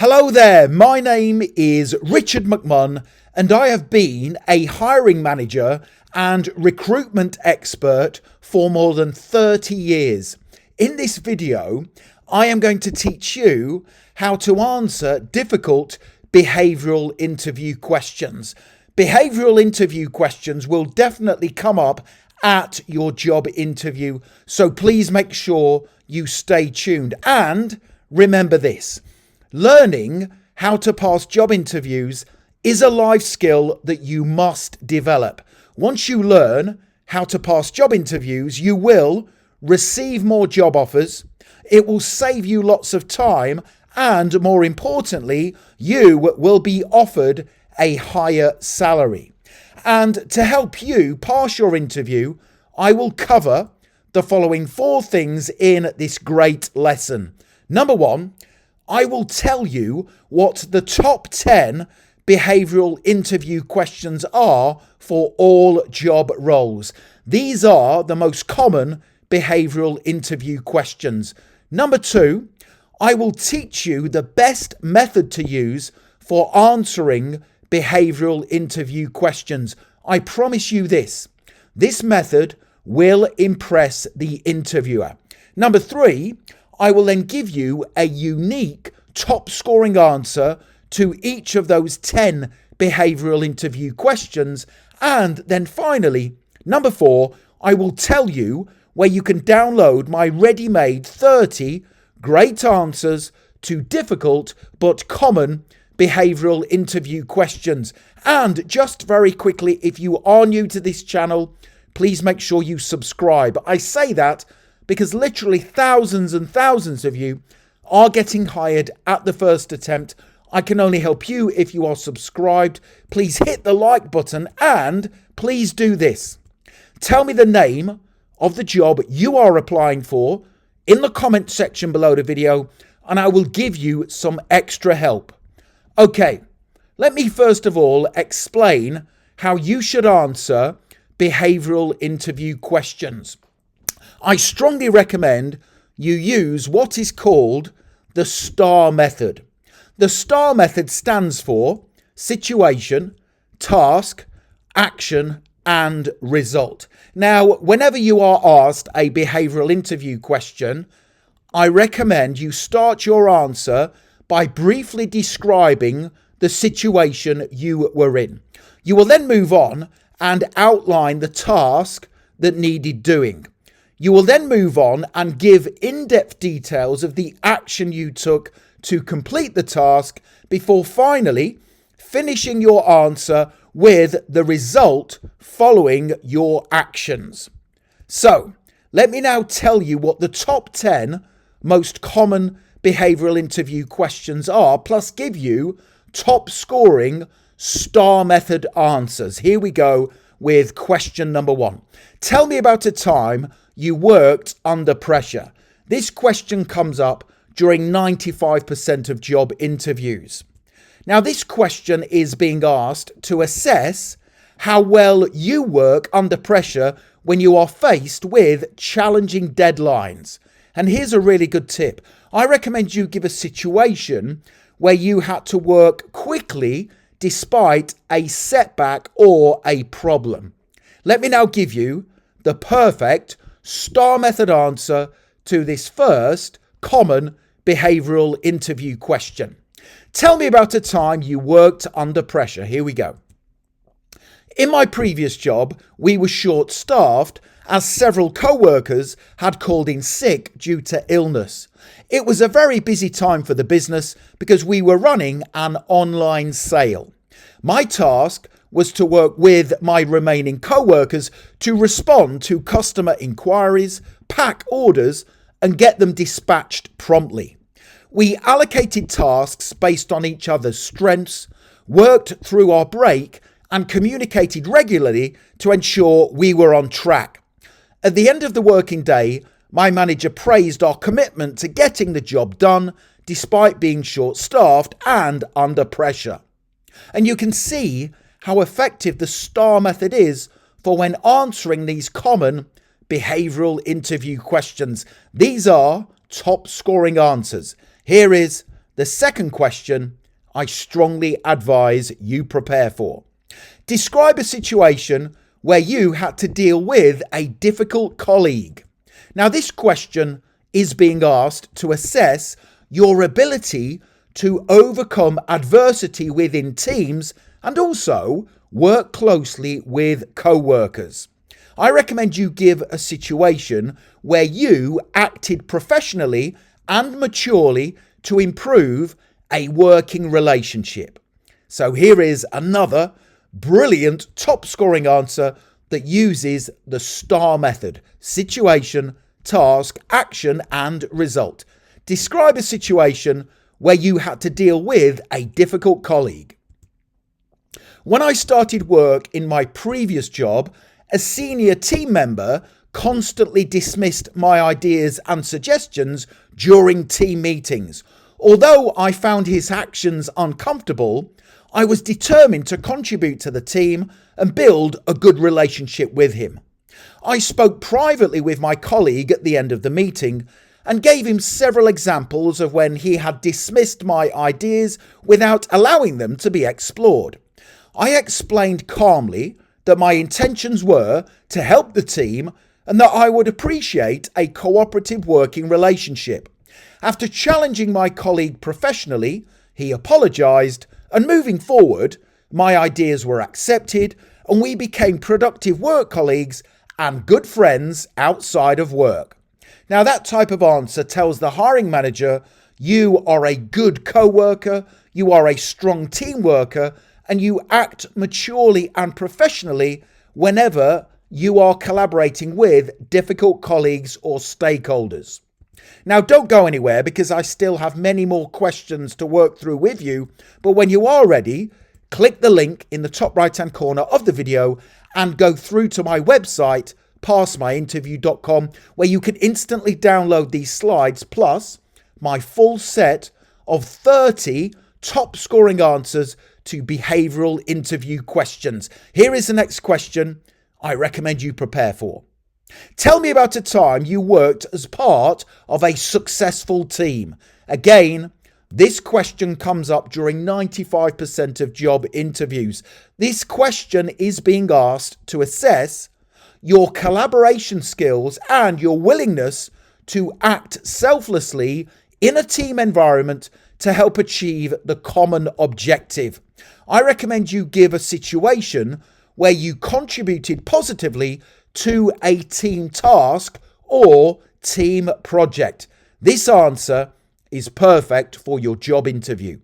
Hello there, my name is Richard McMunn and I have been a hiring manager and recruitment expert for more than 30 years. In this video, I am going to teach you how to answer difficult behavioural interview questions. Behavioural interview questions will definitely come up at your job interview, so please make sure you stay tuned. And remember this. Learning how to pass job interviews is a life skill that you must develop. Once you learn how to pass job interviews, you will receive more job offers, it will save you lots of time, and more importantly, you will be offered a higher salary. And to help you pass your interview, I will cover the following 4 things in this great lesson. Number 1, I will tell you what the top 10 behavioural interview questions are for all job roles. These are the most common behavioural interview questions. Number 2, I will teach you the best method to use for answering behavioural interview questions. I promise you this method will impress the interviewer. Number 3, I will then give you a unique top scoring answer to each of those 10 behavioural interview questions. And then finally, number 4, I will tell you where you can download my ready-made 30 great answers to difficult but common behavioural interview questions. And just very quickly, if you are new to this channel, please make sure you subscribe. I say that because literally thousands and thousands of you are getting hired at the first attempt. I can only help you if you are subscribed. Please hit the like button and please do this. Tell me the name of the job you are applying for in the comment section below the video and I will give you some extra help. Okay, let me first of all explain how you should answer behavioural interview questions. I strongly recommend you use what is called the STAR method. The STAR method stands for situation, task, action, and result. Now, whenever you are asked a behavioural interview question, I recommend you start your answer by briefly describing the situation you were in. You will then move on and outline the task that needed doing. You will then move on and give in-depth details of the action you took to complete the task before finally finishing your answer with the result following your actions. So, let me now tell you what the top 10 most common behavioural interview questions are, plus give you top scoring STAR method answers. Here we go with question number 1. Tell me about a time you worked under pressure. This question comes up during 95% of job interviews. Now, this question is being asked to assess how well you work under pressure when you are faced with challenging deadlines. And here's a really good tip. I recommend you give a situation where you had to work quickly despite a setback or a problem. Let me now give you the perfect STAR method answer to this first common behavioural interview question. Tell me about a time you worked under pressure. Here we go. In my previous job, we were short-staffed as several co-workers had called in sick due to illness. It was a very busy time for the business because we were running an online sale. My task was to work with my remaining co-workers to respond to customer inquiries, pack orders, and get them dispatched promptly. We allocated tasks based on each other's strengths, worked through our break, and communicated regularly to ensure we were on track. At the end of the working day, my manager praised our commitment to getting the job done despite being short-staffed and under pressure. And you can see how effective the STAR method is for when answering these common behavioural interview questions. These are top scoring answers. Here is the second question I strongly advise you prepare for. Describe a situation where you had to deal with a difficult colleague. Now, this question is being asked to assess your ability to overcome adversity within teams and also work closely with co-workers. I recommend you give a situation where you acted professionally and maturely to improve a working relationship. So here is another brilliant top scoring answer that uses the STAR method: situation, task, action, and result. Describe a situation where you had to deal with a difficult colleague. When I started work in my previous job, a senior team member constantly dismissed my ideas and suggestions during team meetings. Although I found his actions uncomfortable, I was determined to contribute to the team and build a good relationship with him. I spoke privately with my colleague at the end of the meeting and gave him several examples of when he had dismissed my ideas without allowing them to be explored. I explained calmly that my intentions were to help the team and that I would appreciate a cooperative working relationship. After challenging my colleague professionally, he apologised, and moving forward, my ideas were accepted and we became productive work colleagues and good friends outside of work. Now, that type of answer tells the hiring manager you are a good co-worker, you are a strong team worker, and you act maturely and professionally whenever you are collaborating with difficult colleagues or stakeholders. Now, don't go anywhere because I still have many more questions to work through with you, but when you are ready, click the link in the top right hand corner of the video and go through to my website, passmyinterview.com, where you can instantly download these slides plus my full set of 30 top scoring answers to behavioural interview questions. Here is the next question I recommend you prepare for. Tell me about a time you worked as part of a successful team. Again, this question comes up during 95% of job interviews. This question is being asked to assess your collaboration skills and your willingness to act selflessly in a team environment to help achieve the common objective. I recommend you give a situation where you contributed positively to a team task or team project. This answer is perfect for your job interview.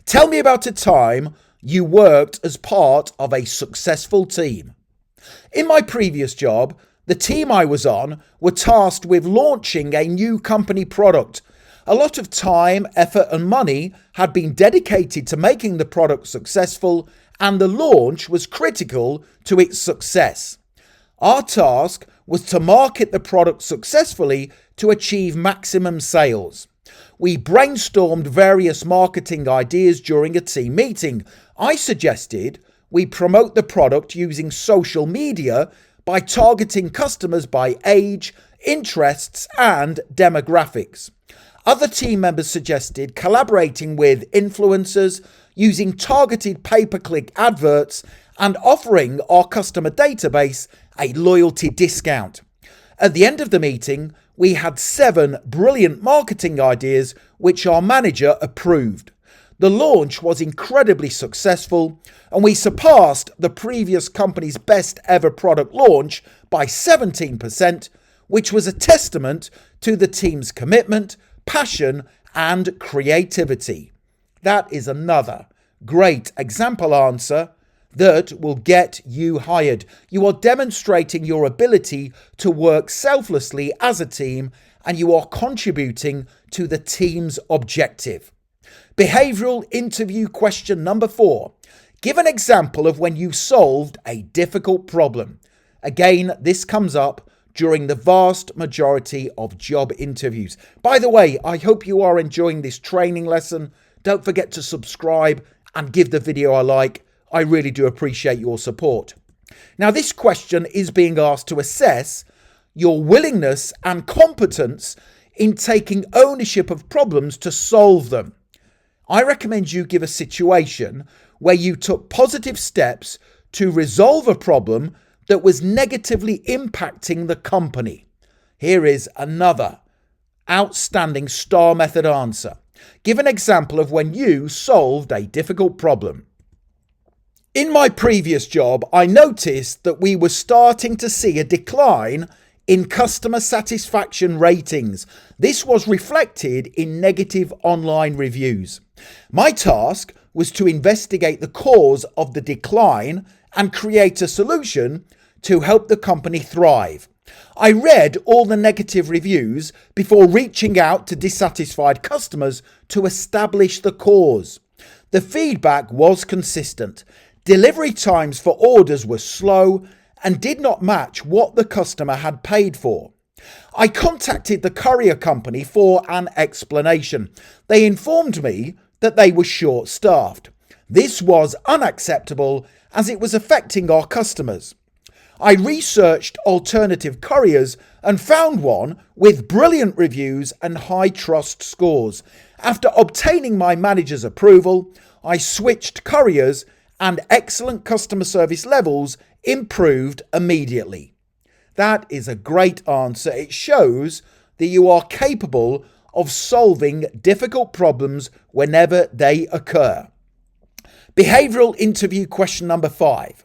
Tell me about a time you worked as part of a successful team. In my previous job, the team I was on were tasked with launching a new company product. A lot of time, effort, and money had been dedicated to making the product successful, and the launch was critical to its success. Our task was to market the product successfully to achieve maximum sales. We brainstormed various marketing ideas during a team meeting. I suggested we promote the product using social media by targeting customers by age, interests, and demographics. Other team members suggested collaborating with influencers, using targeted pay-per-click adverts, and offering our customer database a loyalty discount. At the end of the meeting, we had 7 brilliant marketing ideas which our manager approved. The launch was incredibly successful and we surpassed the previous company's best ever product launch by 17%, which was a testament to the team's commitment, passion, and creativity. That is another great example answer that will get you hired. You are demonstrating your ability to work selflessly as a team and you are contributing to the team's objective. Behavioural interview question number 4. Give an example of when you solved a difficult problem. Again, this comes up during the vast majority of job interviews. By the way, I hope you are enjoying this training lesson. Don't forget to subscribe and give the video a like. I really do appreciate your support. Now, this question is being asked to assess your willingness and competence in taking ownership of problems to solve them. I recommend you give a situation where you took positive steps to resolve a problem that was negatively impacting the company. Here is another outstanding STAR method answer. Give an example of when you solved a difficult problem. In my previous job, I noticed that we were starting to see a decline in customer satisfaction ratings. This was reflected in negative online reviews. My task was to investigate the cause of the decline and create a solution to help the company thrive. I read all the negative reviews before reaching out to dissatisfied customers to establish the cause. The feedback was consistent. Delivery times for orders were slow and did not match what the customer had paid for. I contacted the courier company for an explanation. They informed me that they were short-staffed. This was unacceptable as it was affecting our customers. I researched alternative couriers and found one with brilliant reviews and high trust scores. After obtaining my manager's approval, I switched couriers and excellent customer service levels improved immediately. That is a great answer. It shows that you are capable of solving difficult problems whenever they occur. Behavioral interview question number 5.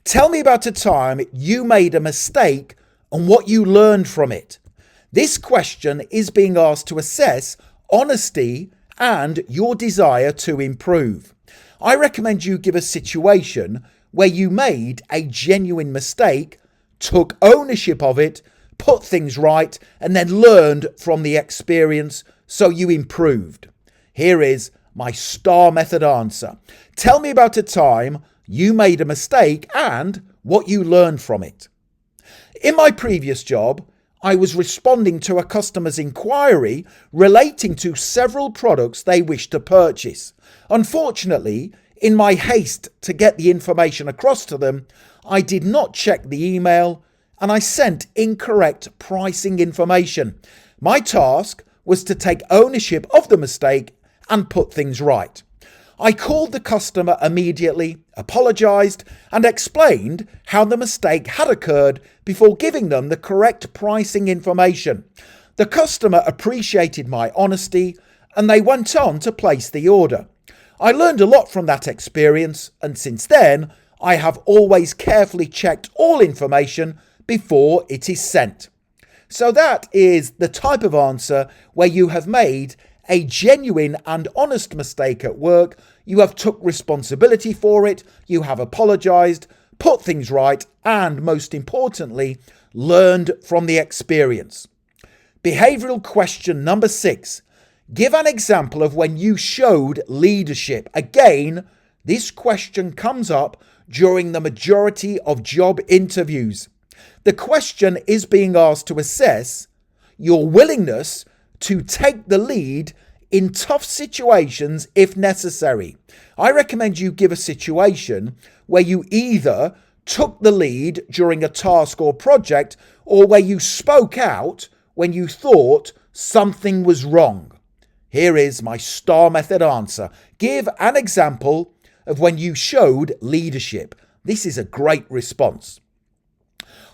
Tell me about a time you made a mistake and what you learned from it. This question is being asked to assess honesty and your desire to improve. I recommend you give a situation where you made a genuine mistake, took ownership of it, put things right, and then learned from the experience so you improved. Here is my STAR method answer. Tell me about a time you made a mistake and what you learned from it. In my previous job, I was responding to a customer's inquiry relating to several products they wished to purchase. Unfortunately, in my haste to get the information across to them, I did not check the email and I sent incorrect pricing information. My task was to take ownership of the mistake and put things right. I called the customer immediately, apologized, and explained how the mistake had occurred before giving them the correct pricing information. The customer appreciated my honesty and they went on to place the order. I learned a lot from that experience, and since then, I have always carefully checked all information before it is sent. So that is the type of answer where you have made a genuine and honest mistake at work. You have took responsibility for it, you have apologized, put things right, and most importantly, learned from the experience. Behavioral question number 6. Give an example of when you showed leadership. Again, this question comes up during the majority of job interviews. The question is being asked to assess your willingness to take the lead in tough situations if necessary. I recommend you give a situation where you either took the lead during a task or project, or where you spoke out when you thought something was wrong. Here is my STAR method answer. Give an example of when you showed leadership. This is a great response.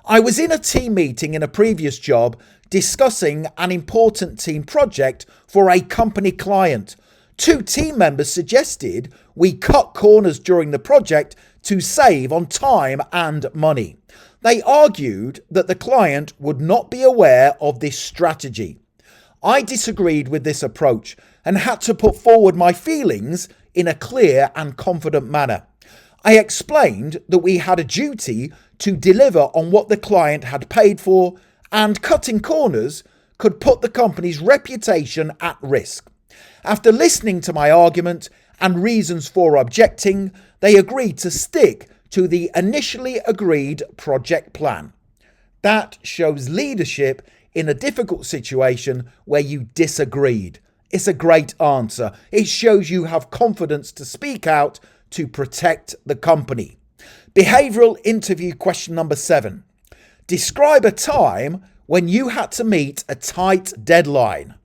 I was in a team meeting in a previous job discussing an important team project for a company client. 2 team members suggested we cut corners during the project to save on time and money. They argued that the client would not be aware of this strategy. I disagreed with this approach and had to put forward my feelings in a clear and confident manner. I explained that we had a duty to deliver on what the client had paid for, and cutting corners could put the company's reputation at risk. After listening to my argument and reasons for objecting, they agreed to stick to the initially agreed project plan. That shows leadership in a difficult situation where you disagreed. It's a great answer. It shows you have confidence to speak out to protect the company. Behavioral interview question number 7. Describe a time when you had to meet a tight deadline?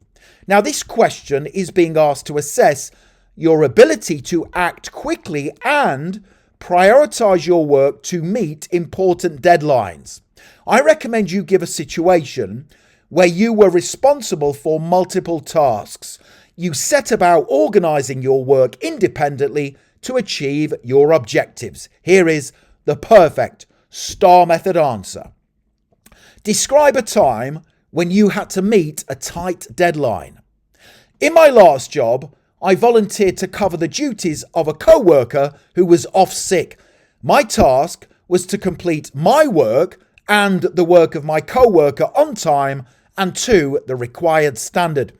Now, this question is being asked to assess your ability to act quickly and prioritize your work to meet important deadlines. I recommend you give a situation where you were responsible for multiple tasks. You set about organizing your work independently to achieve your objectives. Here is the perfect STAR method answer. Describe a time when you had to meet a tight deadline. In my last job, I volunteered to cover the duties of a co-worker who was off sick. My task was to complete my work and the work of my co-worker on time and to the required standard.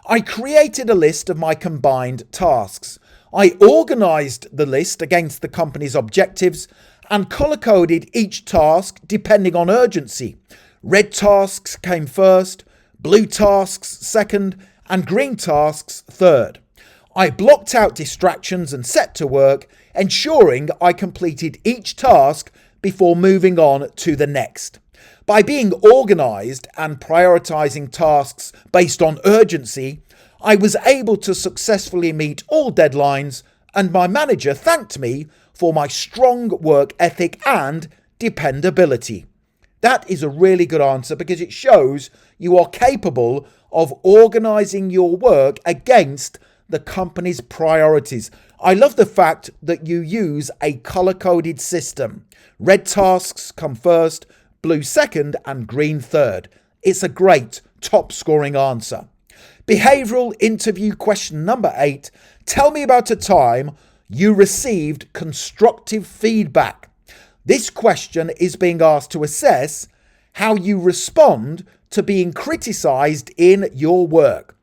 I created a list of my combined tasks. I organized the list against the company's objectives and color-coded each task depending on urgency. Red tasks came first, blue tasks second, and green tasks third. I blocked out distractions and set to work, ensuring I completed each task before moving on to the next. By being organized and prioritizing tasks based on urgency, I was able to successfully meet all deadlines, and my manager thanked me for my strong work ethic and dependability. That is a really good answer because it shows you are capable of organizing your work against the company's priorities. I love the fact that you use a color-coded system. Red tasks come first, blue second, and green third. It's a great top-scoring answer. Behavioral interview question number 8. Tell me about a time you received constructive feedback. This question is being asked to assess how you respond to being criticized in your work.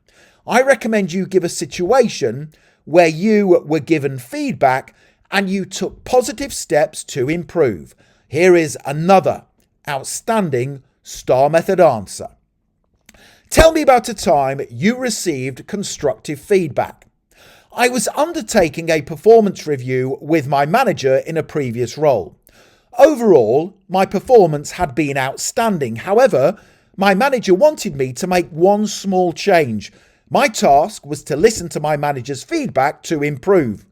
I recommend you give a situation where you were given feedback and you took positive steps to improve. Here is another outstanding STAR method answer. Tell me about a time you received constructive feedback. I was undertaking a performance review with my manager in a previous role. Overall, my performance had been outstanding. However, my manager wanted me to make one small change. My task was to listen to my manager's feedback to improve.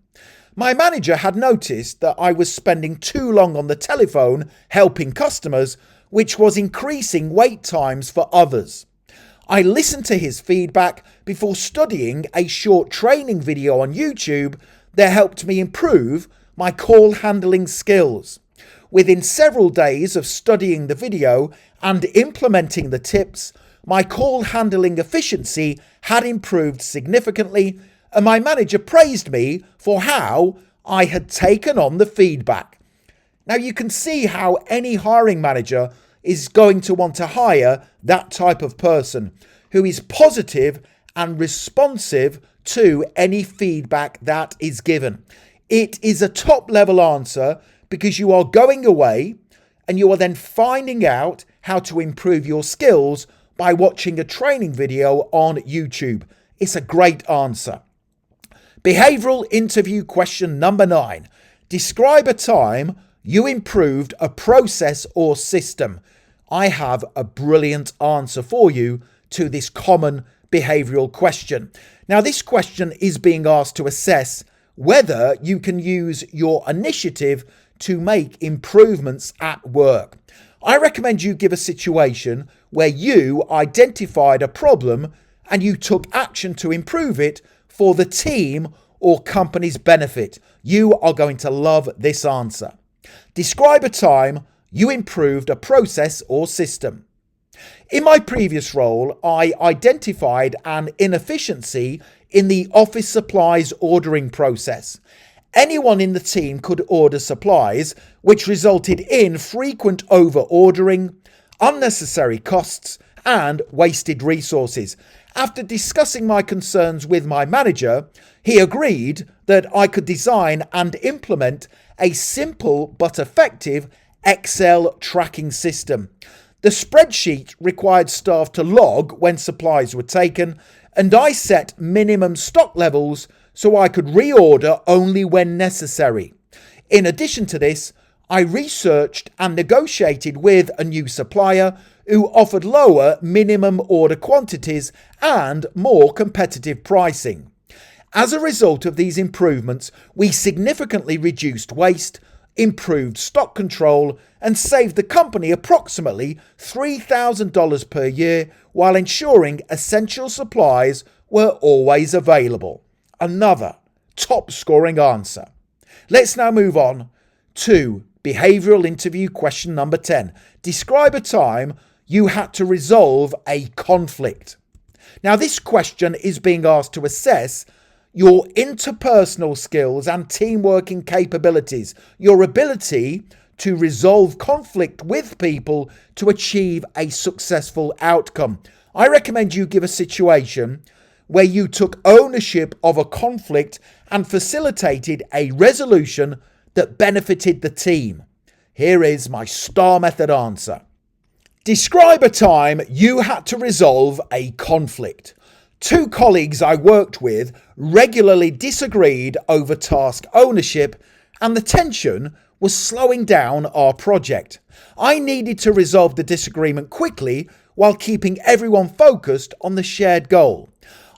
My manager had noticed that I was spending too long on the telephone helping customers, which was increasing wait times for others. I listened to his feedback before studying a short training video on YouTube that helped me improve my call handling skills. Within several days of studying the video and implementing the tips, my call handling efficiency had improved significantly, and my manager praised me for how I had taken on the feedback. Now you can see how any hiring manager is going to want to hire that type of person who is positive and responsive to any feedback that is given. It is a top level answer because you are going away and you are then finding out how to improve your skills by watching a training video on YouTube. It's a great answer. Behavioral interview question number 9. Describe a time you improved a process or system. I have a brilliant answer for you to this common behavioral question. Now, this question is being asked to assess whether you can use your initiative to make improvements at work. I recommend you give a situation where you identified a problem and you took action to improve it for the team or company's benefit. You are going to love this answer. Describe a time you improved a process or system. In my previous role, I identified an inefficiency in the office supplies ordering process. Anyone in the team could order supplies, which resulted in frequent over-ordering, unnecessary costs, and wasted resources. After discussing my concerns with my manager, he agreed that I could design and implement a simple but effective Excel tracking system. The spreadsheet required staff to log when supplies were taken, and I set minimum stock levels so I could reorder only when necessary. In addition to this, I researched and negotiated with a new supplier who offered lower minimum order quantities and more competitive pricing. As a result of these improvements, we significantly reduced waste, improved stock control, and saved the company approximately $3,000 per year while ensuring essential supplies were always available. Another top scoring answer. Let's now move on to behavioural interview question number 10. Describe a time you had to resolve a conflict. Now, this question is being asked to assess your interpersonal skills and teamworking capabilities, your ability to resolve conflict with people to achieve a successful outcome. I recommend you give a situation where you took ownership of a conflict and facilitated a resolution that benefited the team. Here is my STAR method answer. Describe a time you had to resolve a conflict. Two colleagues I worked with regularly disagreed over task ownership, and the tension was slowing down our project. I needed to resolve the disagreement quickly while keeping everyone focused on the shared goal.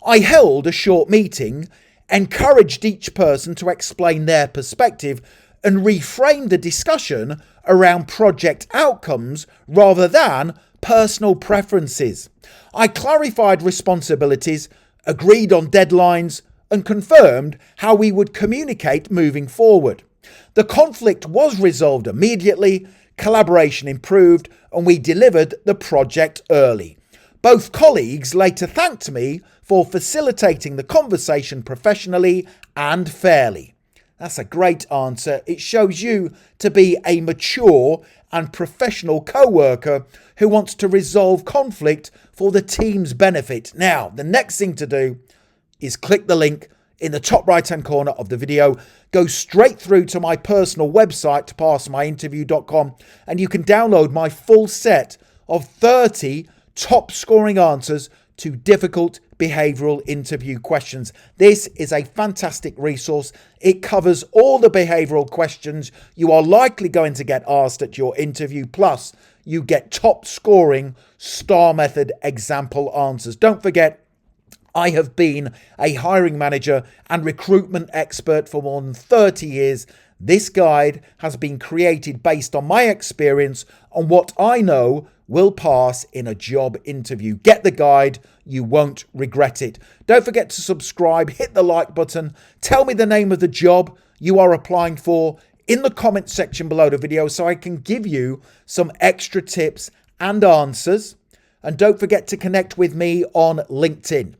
I held a short meeting, encouraged each person to explain their perspective, and reframed the discussion around project outcomes rather than personal preferences. I clarified responsibilities, agreed on deadlines, and confirmed how we would communicate moving forward. The conflict was resolved immediately, collaboration improved, and we delivered the project early. Both colleagues later thanked me for facilitating the conversation professionally and fairly. That's a great answer. It shows you to be a mature and professional co-worker who wants to resolve conflict for the team's benefit. Now, the next thing to do is click the link in the top right-hand corner of the video. Go straight through to my personal website, passmyinterview.com, and you can download my full set of 30 top scoring answers to difficult behavioural interview questions. This is a fantastic resource. It covers all the behavioural questions you are likely going to get asked at your interview, plus you get top scoring STAR method example answers. Don't forget, I have been a hiring manager and recruitment expert for more than 30 years. This guide has been created based on my experience on what I know will pass in a job interview. Get the guide, you won't regret it. Don't forget to subscribe, hit the like button, tell me the name of the job you are applying for in the comment section below the video so I can give you some extra tips and answers. And don't forget to connect with me on LinkedIn.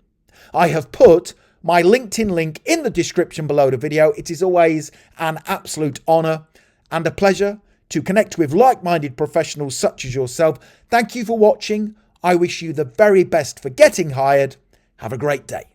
I have put my LinkedIn link in the description below the video. It is always an absolute honor and a pleasure to connect with like-minded professionals such as yourself. Thank you for watching. I wish you the very best for getting hired. Have a great day.